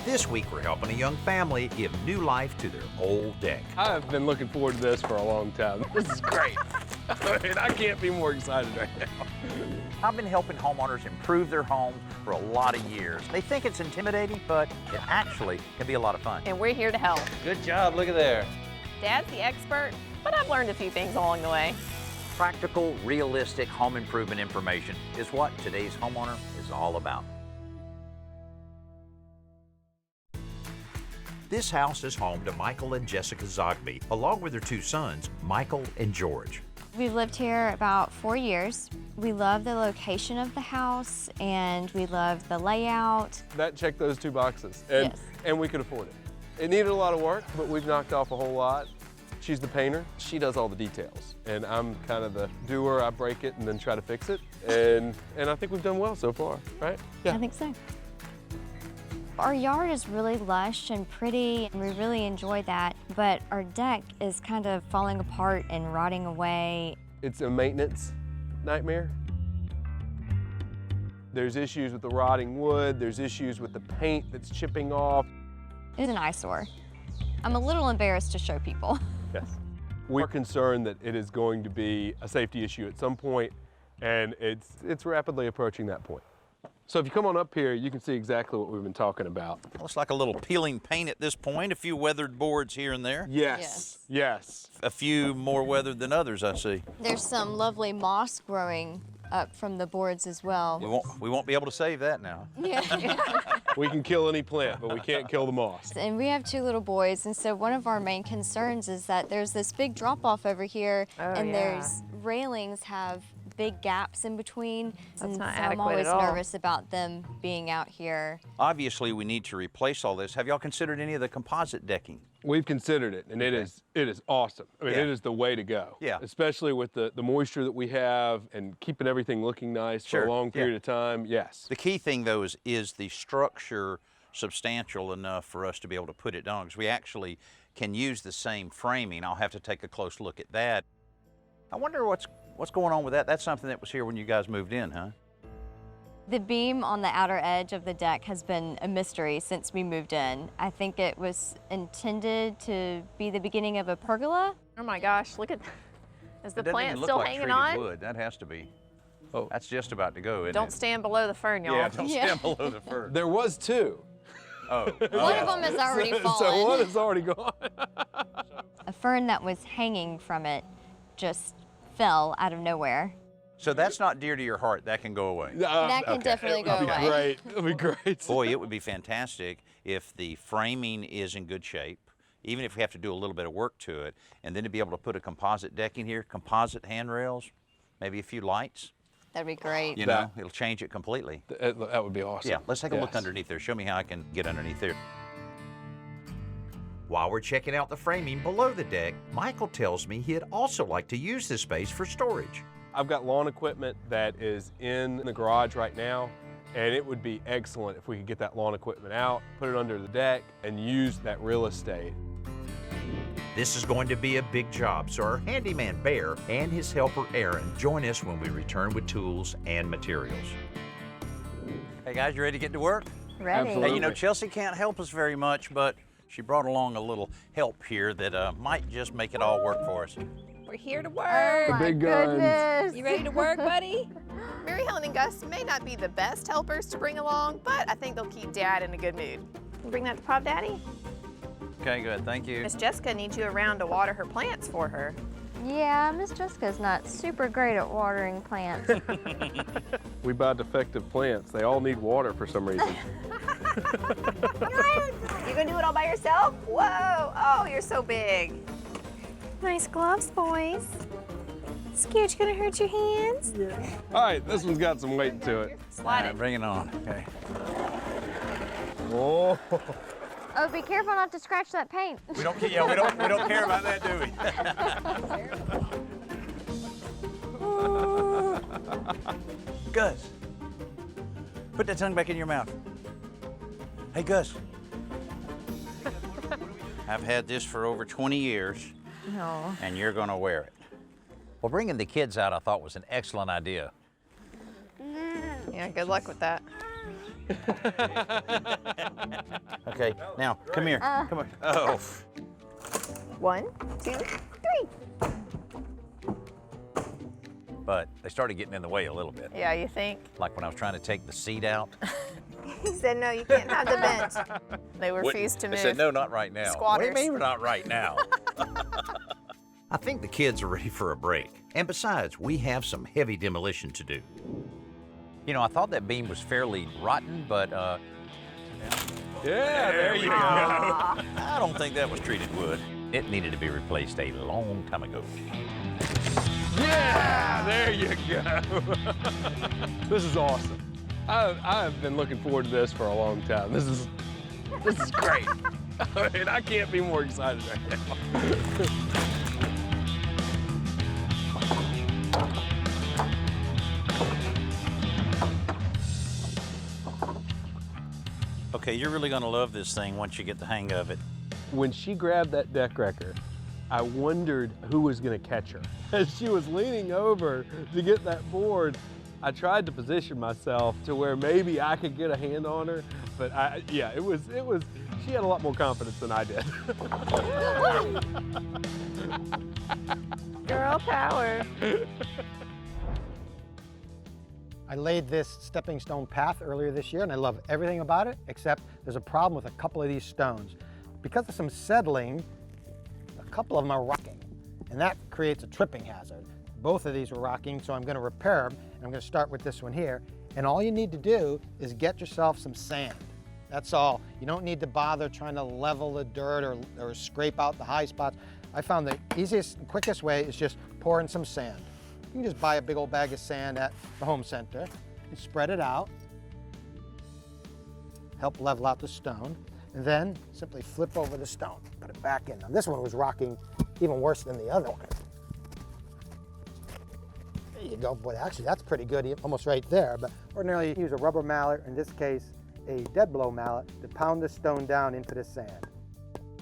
This week, we're helping a young family give new life to their old deck. I've been looking forward to this for a long time. This is great. I mean, I can't be more excited right now. I've been helping homeowners improve their homes for a lot of years. They think it's intimidating, but it actually can be a lot of fun. And we're here to help. Good job, look at there. Dad's the expert, but I've learned a few things along the way. Practical, realistic home improvement information is what today's homeowner is all about. This house is home to Michael and Jessica Zogby, along with their two sons, Michael and George. We've lived here about 4 years. We love the location of the house and we love the layout. That checked those two boxes, Yes. and we could afford it. It needed a lot of work, but we've knocked off a whole lot. She's the painter. She does all the details, and I'm kind of the doer. I break it and then try to fix it, and I think we've done well so far, right? I think so. Our yard is really lush and pretty, and we really enjoy that, but our deck is kind of falling apart and rotting away. It's a maintenance nightmare. There's issues with the rotting wood. There's issues with the paint that's chipping off. It's an eyesore. I'm a little embarrassed to show people. Yes. We're concerned that it is going to be a safety issue at some point, and it's rapidly approaching that point. So if you come on up here, you can see exactly what we've been talking about. Looks like a little peeling paint at this point, a few weathered boards here and there. Yes, yes. A few more weathered than others, I see. There's some lovely moss growing up from the boards as well. We won't be able to save that now. Yeah. We can kill any plant, but we can't kill the moss. And we have 2 little boys, and so one of our main concerns is that there's this big drop-off over here, there's railings have big gaps in between. That's not so I'm adequate always at all. nervous about them being out here. Obviously, we need to replace all this. Have y'all considered any of the composite decking? We've considered it, and it is awesome. I mean, Yeah. it is the way to go. Yeah. Especially with the moisture that we have and keeping everything looking nice for Sure. a long Yeah. period of time. Yes. The key thing, though, is the structure substantial enough for us to be able to put it on, because we actually can use the same framing. I'll have to take a close look at that. I wonder what's going on with that. That's something that was here when you guys moved in, huh? The beam on the outer edge of the deck has been a mystery since we moved in. I think it was intended to be the beginning of a pergola. Oh my gosh, look at, is the It doesn't plant even look still like hanging treated on? wood. That has to be. Oh. That's just about to go, isn't Don't it? stand below the fern, y'all. Yeah, don't Yeah. stand below the fern. There was 2. Oh. One of them has already fallen. So one is already gone. A fern that was hanging from it just fell out of nowhere. So that's not dear to your heart. That can go away. That can definitely go It'd be away. great. It'd be great. Boy, it would be fantastic if the framing is in good shape, even if we have to do a little bit of work to it, and then to be able to put a composite deck in here, composite handrails, maybe a few lights. That'd be great. You know, it'll change it completely. That would be awesome. Yeah, let's take a look Yes. underneath there. Show me how I can get underneath there. While we're checking out the framing below the deck, Michael tells me he'd also like to use this space for storage. I've got lawn equipment that is in the garage right now, and it would be excellent if we could get that lawn equipment out, put it under the deck, and use that real estate. This is going to be a big job, so our handyman Bear and his helper Aaron join us when we return with tools and materials. Hey guys, you ready to get to work? Ready. Absolutely. Hey, you know, Chelsea can't help us very much, but she brought along a little help here that might just make it all work for us. We're here to work. The big guns. You ready to work, buddy? Mary Helen and Gus may not be the best helpers to bring along, but I think they'll keep Dad in a good mood. You bring that to Pop Daddy? Okay, good, thank you. Miss Jessica needs you around to water her plants for her. Yeah, Miss Jessica's not super great at watering plants. We buy defective plants. They all need water for some reason. You gonna do it all by yourself? Whoa, oh, you're so big. Nice gloves, boys. Scared you're gonna hurt your hands? All right, this one's got some weight to it. Slide it. Bring it on, okay. Oh. Oh, be careful not to scratch that paint. We don't care about that, do we? Gus, put that tongue back in your mouth. Hey, Gus. I've had this for over 20 years, No. and you're gonna wear it. Well, bringing the kids out I thought was an excellent idea. Yeah, good luck with that. Okay, now, come here. Come on. Oh. 1, 2, 3. But they started getting in the way a little bit. Yeah, you think? Like when I was trying to take the seat out. He said, no, you can't have the bench. They refused to move. They said, no, not right now. Squatters. What do you mean not right now? I think the kids are ready for a break. And besides, we have some heavy demolition to do. You know, I thought that beam was fairly rotten, but Yeah, there you go. I don't think that was treated wood. It needed to be replaced a long time ago. Yeah, there you go. This is awesome. I've been looking forward to this for a long time. This is great. I mean, I can't be more excited right now. Okay, you're really gonna love this thing once you get the hang of it. When she grabbed that deck wrecker, I wondered who was gonna catch her. As she was leaning over to get that board, I tried to position myself to where maybe I could get a hand on her, but yeah, it was, she had a lot more confidence than I did. Girl power. I laid this stepping stone path earlier this year and I love everything about it, except there's a problem with a couple of these stones. Because of some settling, a couple of them are rocking, and that creates a tripping hazard. Both of these were rocking, so I'm gonna repair them, and I'm gonna start with this one here. And all you need to do is get yourself some sand. That's all. You don't need to bother trying to level the dirt or scrape out the high spots. I found the easiest and quickest way is just pouring some sand. You can just buy a big old bag of sand at the home center and spread it out. Help level out the stone. And then simply flip over the stone, put it back in. Now this one was rocking even worse than the other one. There you go. Boy, actually that's pretty good, almost right there. But ordinarily you use a rubber mallet, in this case a dead blow mallet, to pound the stone down into the sand.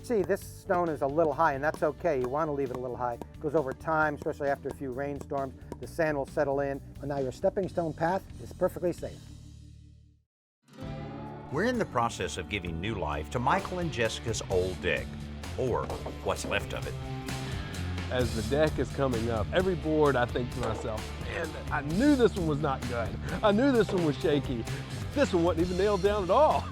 See, this stone is a little high, and that's okay. You want to leave it a little high. It goes over time, especially after a few rainstorms. The sand will settle in, and now your stepping stone path is perfectly safe. We're in the process of giving new life to Michael and Jessica's old deck, or what's left of it. As the deck is coming up, every board I think to myself, man, I knew this one was not good. I knew this one was shaky. This one wasn't even nailed down at all.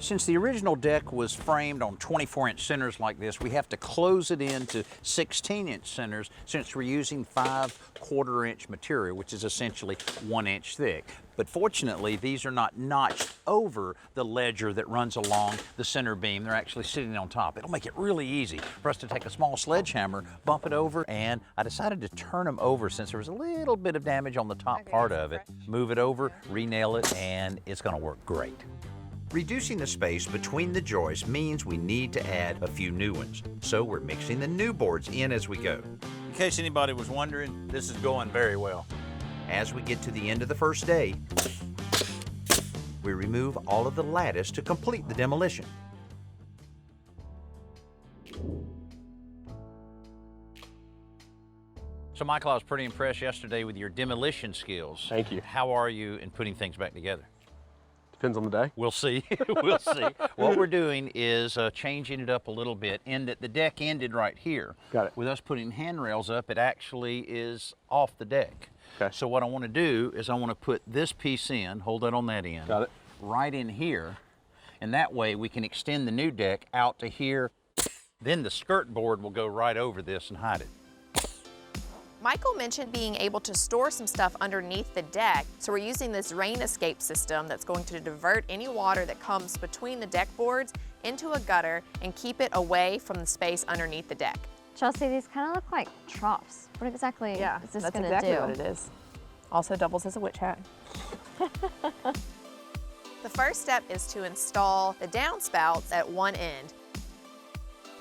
Since the original deck was framed on 24-inch centers like this, we have to close it into 16-inch centers since we're using 5/4-inch material, which is essentially 1 inch thick. But fortunately, these are not notched over the ledger that runs along the center beam. They're actually sitting on top. It'll make it really easy for us to take a small sledgehammer, bump it over, and I decided to turn them over since there was a little bit of damage on the top part of it. Move it over, re-nail it, and it's gonna work great. Reducing the space between the joists means we need to add a few new ones, so we're mixing the new boards in as we go. In case anybody was wondering, this is going very well. As we get to the end of the first day, we remove all of the lattice to complete the demolition. So Michael, I was pretty impressed yesterday with your demolition skills. Thank you. How are you in putting things back together? Depends on the day. We'll see. We'll see. What we're doing is changing it up a little bit in that the deck ended right here. Got it. With us putting handrails up, it actually is off the deck. Okay. So what I want to do is I want to put this piece in, hold that on that end. Got it. Right in here, and that way we can extend the new deck out to here. Then the skirt board will go right over this and hide it. Michael mentioned being able to store some stuff underneath the deck, so we're using this rain escape system that's going to divert any water that comes between the deck boards into a gutter and keep it away from the space underneath the deck. Chelsea, these kind of look like troughs. What exactly is this that's going to exactly do? what it is. Also doubles as a witch hat. The first step is to install the downspouts at one end.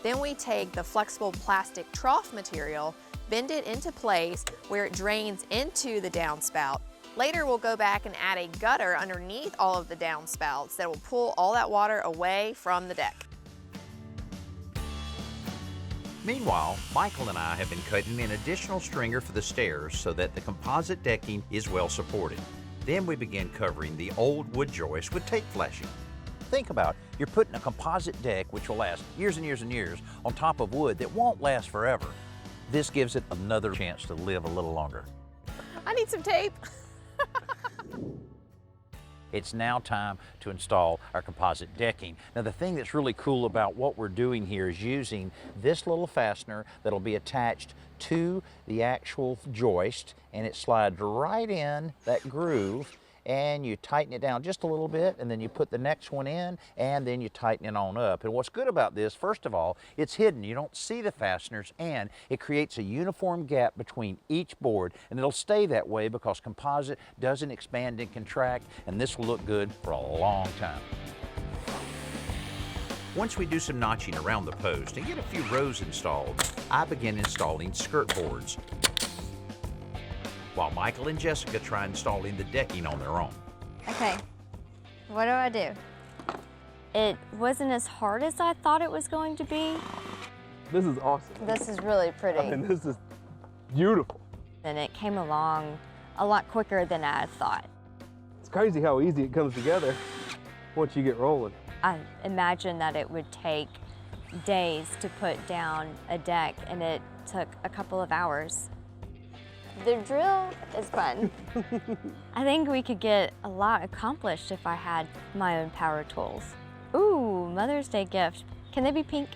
Then we take the flexible plastic trough material, bend it into place where it drains into the downspout. Later, we'll go back and add a gutter underneath all of the downspouts that will pull all that water away from the deck. Meanwhile, Michael and I have been cutting an additional stringer for the stairs so that the composite decking is well supported. Then we began covering the old wood joist with tape flashing. Think about it. You're putting a composite deck, which will last years and years and years, on top of wood that won't last forever. This gives it another chance to live a little longer. I need some tape. It's now time to install our composite decking. Now the thing that's really cool about what we're doing here is using this little fastener that'll be attached to the actual joist, and it slides right in that groove, and you tighten it down just a little bit, and then you put the next one in, and then you tighten it on up. And what's good about this, first of all, it's hidden. You don't see the fasteners, and it creates a uniform gap between each board, and it'll stay that way because composite doesn't expand and contract, and this will look good for a long time. Once we do some notching around the post and get a few rows installed, I begin installing skirt boards, while Michael and Jessica try installing the decking on their own. Okay, what do I do? It wasn't as hard as I thought it was going to be. This is awesome. This is really pretty. I mean, this is beautiful. And it came along a lot quicker than I had thought. It's crazy how easy it comes together once you get rolling. I imagined that it would take days to put down a deck, and it took a couple of hours. The drill is fun. I think we could get a lot accomplished if I had my own power tools. Ooh, Mother's Day gift. Can they be pink?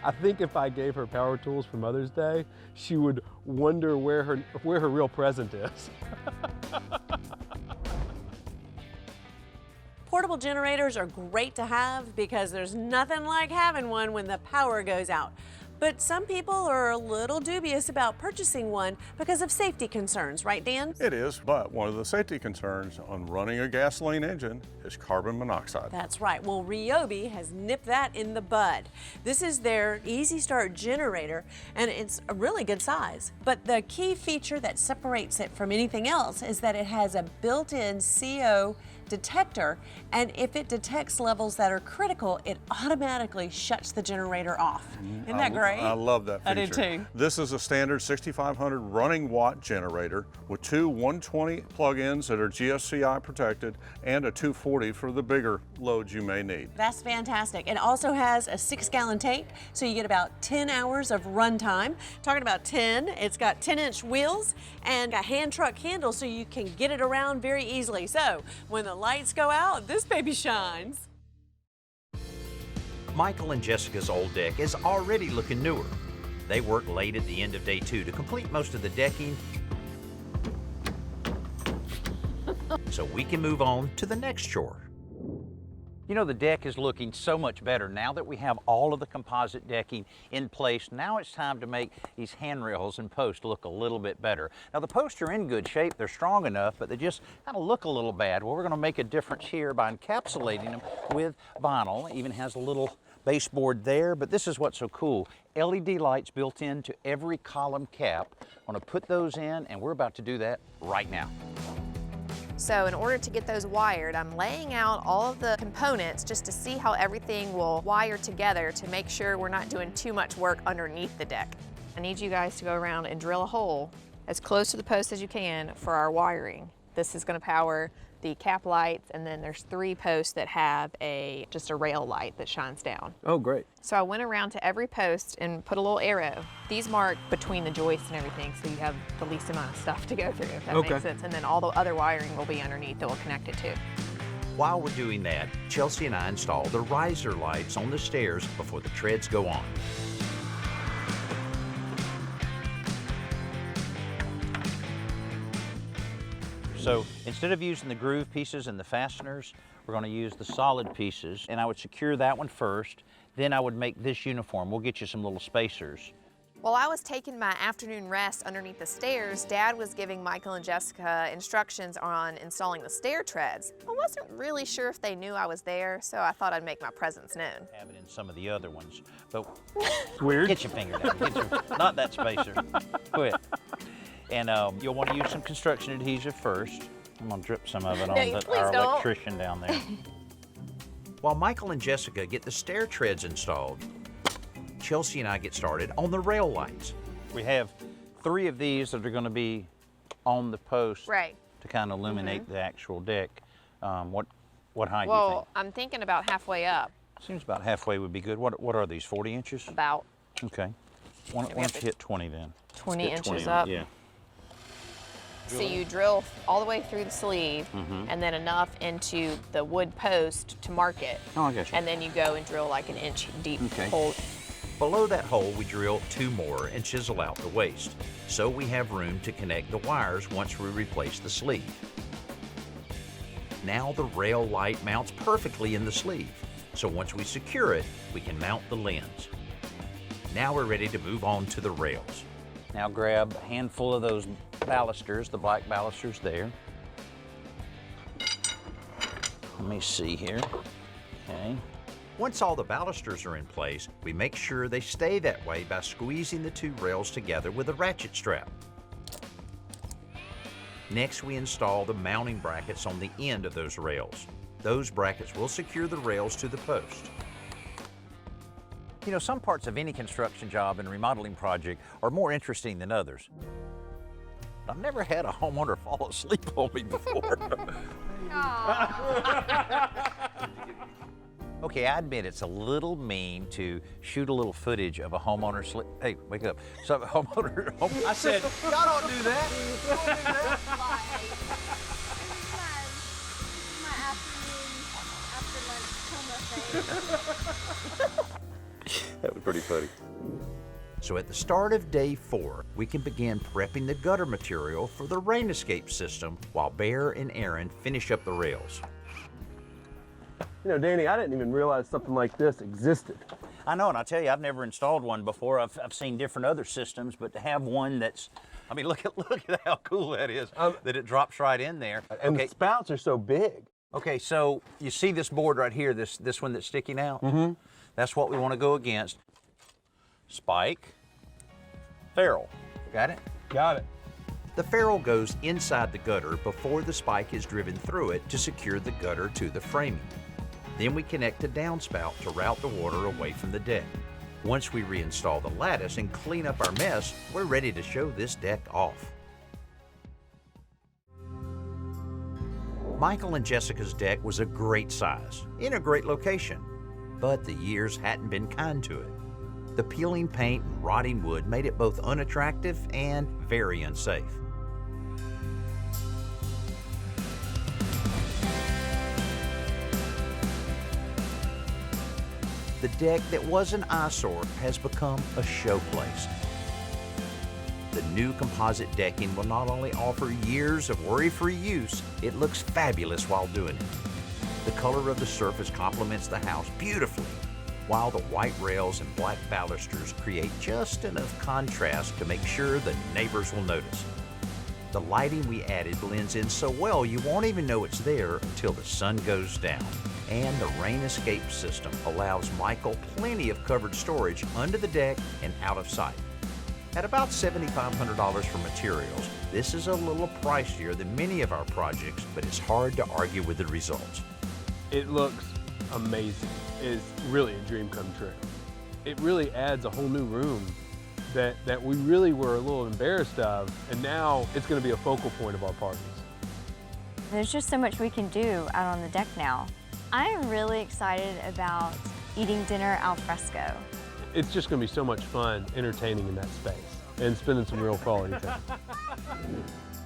I think if I gave her power tools for Mother's Day, she would wonder where her real present is. Portable generators are great to have because there's nothing like having one when the power goes out. But some people are a little dubious about purchasing one because of safety concerns, right, Dan? It is, but one of the safety concerns on running a gasoline engine is carbon monoxide. That's right. Well, Ryobi has nipped that in the bud. This is their easy start generator, and it's a really good size. But the key feature that separates it from anything else is that it has a built-in CO detector, and if it detects levels that are critical, it automatically shuts the generator off. Isn't that great? I love that feature. I did too. This is a standard 6500 running watt generator with two 120 plug-ins that are GSCI protected and a 240 for the bigger loads you may need. That's fantastic. It also has a 6-gallon tank, so you get about 10 hours of run time. Talking about 10, it's got 10-inch wheels and a hand truck handle so you can get it around very easily. So when the lights go out, this baby shines. Michael and Jessica's old deck is already looking newer. They worked late at the end of day 2 to complete most of the decking, so we can move on to the next chore. You know, the deck is looking so much better now that we have all of the composite decking in place. Now it's time to make these handrails and posts look a little bit better. Now the posts are in good shape, they're strong enough, but they just kind of look a little bad. Well, we're going to make a difference here by encapsulating them with vinyl. It even has a little baseboard there, but this is what's so cool. LED lights built into every column cap. I'm going to put those in, and we're about to do that right now. So in order to get those wired, I'm laying out all of the components just to see how everything will wire together to make sure we're not doing too much work underneath the deck. I need you guys to go around and drill a hole as close to the post as you can for our wiring. This is going to power the cap lights, and then there's 3 posts that have just a rail light that shines down. Oh, great. So I went around to every post and put a little arrow. These mark between the joists and everything, so you have the least amount of stuff to go through, if that makes sense. And then all the other wiring will be underneath that will connect it to. While we're doing that, Chelsea and I install the riser lights on the stairs before the treads go on. So instead of using the groove pieces and the fasteners, we're going to use the solid pieces, and I would secure that one first, then I would make this uniform. We'll get you some little spacers. While I was taking my afternoon rest underneath the stairs, Dad was giving Michael and Jessica instructions on installing the stair treads. I wasn't really sure if they knew I was there, so I thought I'd make my presence known. Have it in some of the other ones, but Weird. get your finger down. Not that spacer. Quit. And you'll want to use some construction adhesive first. I'm going to drip some of it on our electrician down there. While Michael and Jessica get the stair treads installed, Chelsea and I get started on the rail lights. We have 3 of these that are going to be on the post. Right. to kind of illuminate the actual deck. What height do you Well, think? I'm thinking about halfway up. Seems about halfway would be good. What are these, 40 inches? About Okay. Why don't you hit 20 then? 20 Hit inches 20 on it, up. Yeah. So you drill all the way through the sleeve and then enough into the wood post to mark it. Oh, I got you. And then you go and drill like an inch deep Okay. hole. Below that hole, we drill 2 more and chisel out the waste, so we have room to connect the wires once we replace the sleeve. Now the rail light mounts perfectly in the sleeve, so once we secure it, we can mount the lens. Now we're ready to move on to the rails. Now grab a handful of those balusters, the black balusters there. Let me see here. Okay. Once all the balusters are in place, we make sure they stay that way by squeezing the 2 rails together with a ratchet strap. Next, we install the mounting brackets on the end of those rails. Those brackets will secure the rails to the post. You know, some parts of any construction job and remodeling project are more interesting than others. But I've never had a homeowner fall asleep on me before. Okay, I admit it's a little mean to shoot a little footage of a homeowner sleep. Hey, wake up. So, homeowner. I said, y'all don't do that. That was pretty funny. So at the start of day 4, we can begin prepping the gutter material for the rain escape system while Bear and Aaron finish up the rails. You know, Danny, I didn't even realize something like this existed. I know, and I tell you, I've never installed one before. I've seen different other systems, but to have one that's, I mean, look at how cool that is, that it drops right in there. And Okay. the spouts are so big. Okay, so you see this board right here, this one that's sticking out? Mm-hmm. That's what we want to go against. Spike, ferrule. Got it? Got it. The ferrule goes inside the gutter before the spike is driven through it to secure the gutter to the framing. Then we connect the downspout to route the water away from the deck. Once we reinstall the lattice and clean up our mess, we're ready to show this deck off. Michael and Jessica's deck was a great size, in a great location, but the years hadn't been kind to it. The peeling paint and rotting wood made it both unattractive and very unsafe. The deck that was an eyesore has become a showplace. The new composite decking will not only offer years of worry-free use, it looks fabulous while doing it. The color of the surface complements the house beautifully, while the white rails and black balusters create just enough contrast to make sure the neighbors will notice. The lighting we added blends in so well you won't even know it's there until the sun goes down. And the rain escape system allows Michael plenty of covered storage under the deck and out of sight. At about $7,500 for materials, this is a little pricier than many of our projects, but it's hard to argue with the results. It looks amazing. It's really a dream come true. It really adds a whole new room that we really were a little embarrassed of, and now it's going to be a focal point of our parties. There's just so much we can do out on the deck now. I am really excited about eating dinner al fresco. It's just going to be so much fun entertaining in that space and spending some real quality time.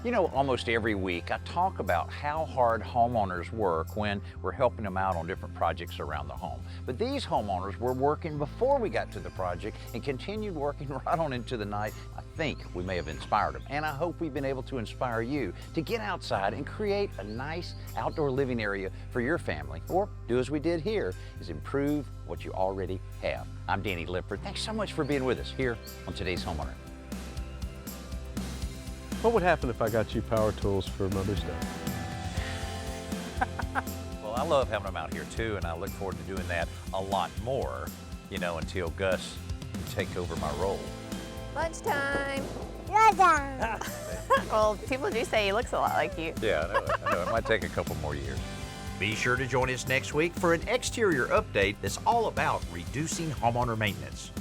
You know, almost every week I talk about how hard homeowners work when we're helping them out on different projects around the home. But these homeowners were working before we got to the project and continued working right on into the night. I think we may have inspired them, and I hope we've been able to inspire you to get outside and create a nice outdoor living area for your family, or do as we did here, is improve what you already have. I'm Danny Lipford. Thanks so much for being with us here on today's Homeowner. What would happen if I got you power tools for Mother's Day? Well, I love having them out here too, and I look forward to doing that a lot more, you know, until Gus can take over my role. Lunchtime. Well, people do say he looks a lot like you. Yeah, I know. It might take a couple more years. Be sure to join us next week for an exterior update that's all about reducing homeowner maintenance.